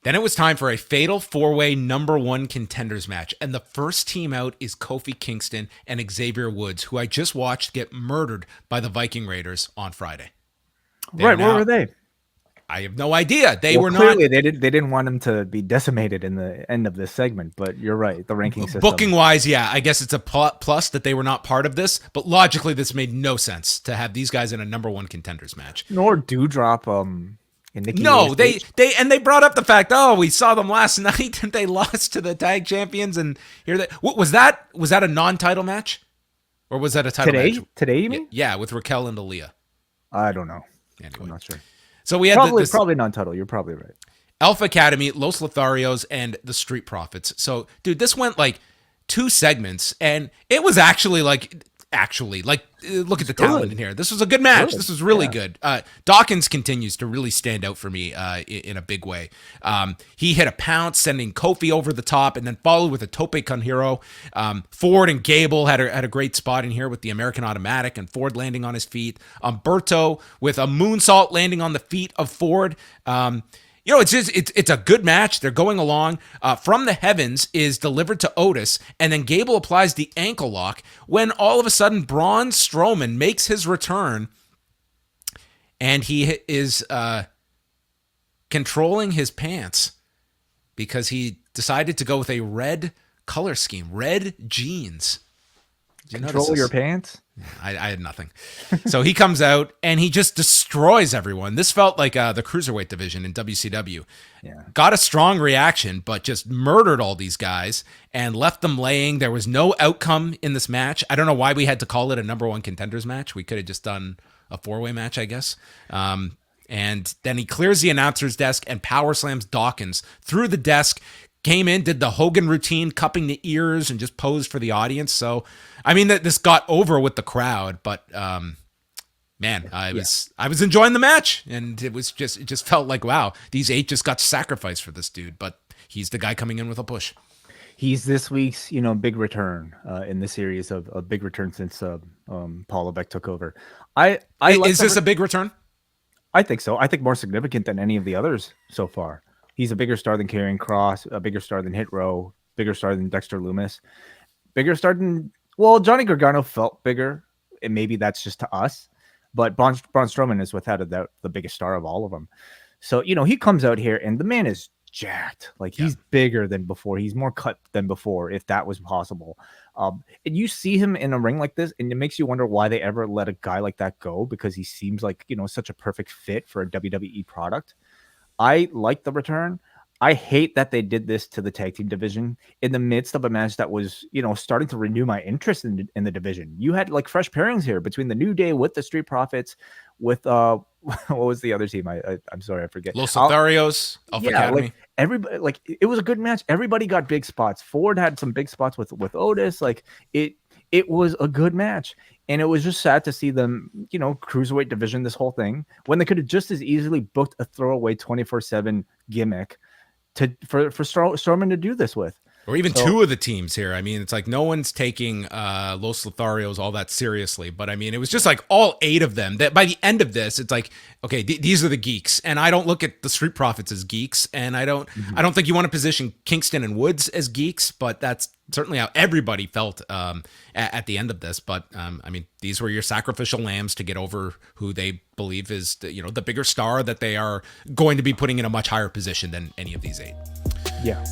Then it was time for a fatal four-way number one contenders match. And the first team out is Kofi Kingston and Xavier Woods, who I just watched get murdered by the Viking Raiders on Friday. Right, where were they? I have no idea. They were clearly not. They didn't want him to be decimated in the end of this segment. But you're right. The ranking system, booking wise, yeah, I guess it's a plus that they were not part of this. But logically, this made no sense to have these guys in a number one contenders match. Nor Dewdrop. No, they brought up the fact. Oh, we saw them last night and they lost to the tag champions. And here they was that a non-title match, or was that a title match today? You mean? Yeah, with Raquel and Aaliyah. I don't know. Anyway. I'm not sure. So we had probably non-title. You're probably right. Alpha Academy, Los Lotharios, and the Street Profits. So, dude, this went like 2 segments, and it was actually look at the talent in here. This was a good match. Good. This was really good. Dawkins continues to really stand out for me in a big way. He hit a pounce, sending Kofi over the top, and then followed with a tope con hero. Ford and Gable had a great spot in here with the American Automatic and Ford landing on his feet. Umberto with a moonsault landing on the feet of Ford. It's a good match. They're going along. From the Heavens is delivered to Otis, and then Gable applies the ankle lock when all of a sudden Braun Strowman makes his return, and he is controlling his pants because he decided to go with a red color scheme, red jeans. Control your pants? I had nothing. So he comes out and he just destroys everyone. This felt like the cruiserweight division in WCW. Yeah. Got a strong reaction, but just murdered all these guys and left them laying. There was no outcome in this match. I don't know why we had to call it a number one contenders match. We could have just done a 4-way match, I guess. And then he clears the announcer's desk and power slams Dawkins through the desk. Came in, did the Hogan routine, cupping the ears, and just posed for the audience. So, I mean, this got over with the crowd, but man, I was enjoying the match, and it just felt like, wow, these 8 just got sacrificed for this dude, but he's the guy coming in with a push. He's this week's, big return in the series of a big return since Paul Levesque took over. Is this a big return? I think so. I think more significant than any of the others so far. He's a bigger star than Karrion Kross, a bigger star than Hit Row, bigger star than Dexter Lumis, bigger star than, Johnny Gargano felt bigger, and maybe that's just to us, but Braun Strowman is without a doubt the biggest star of all of them. So, he comes out here and the man is jacked. Like, he's bigger than before. He's more cut than before, if that was possible. And you see him in a ring like this, and it makes you wonder why they ever let a guy like that go, because he seems like, such a perfect fit for a WWE product. I like the return. I hate that they did this to the tag team division in the midst of a match that was, starting to renew my interest in the division. You had like fresh pairings here between the New Day with the Street Profits, with what was the other team? I'm sorry, I forget. Los Lotharios, Alpha Academy. Like everybody, it was a good match. Everybody got big spots. Ford had some big spots with Otis. Like it was a good match. And it was just sad to see them, cruiserweight division, this whole thing, when they could have just as easily booked a throwaway 24/7 gimmick for Strowman to do this with. Or even 2 of the teams here. I mean, it's like no one's taking Los Lotharios all that seriously. But I mean, it was just like all 8 of them. That by the end of this, it's like, okay, these are the geeks, and I don't look at the Street Profits as geeks, and I don't think you want to position Kingston and Woods as geeks, but that's certainly how everybody felt at the end of this. But I mean, these were your sacrificial lambs to get over who they believe is the bigger star that they are going to be putting in a much higher position than any of these 8. Yeah.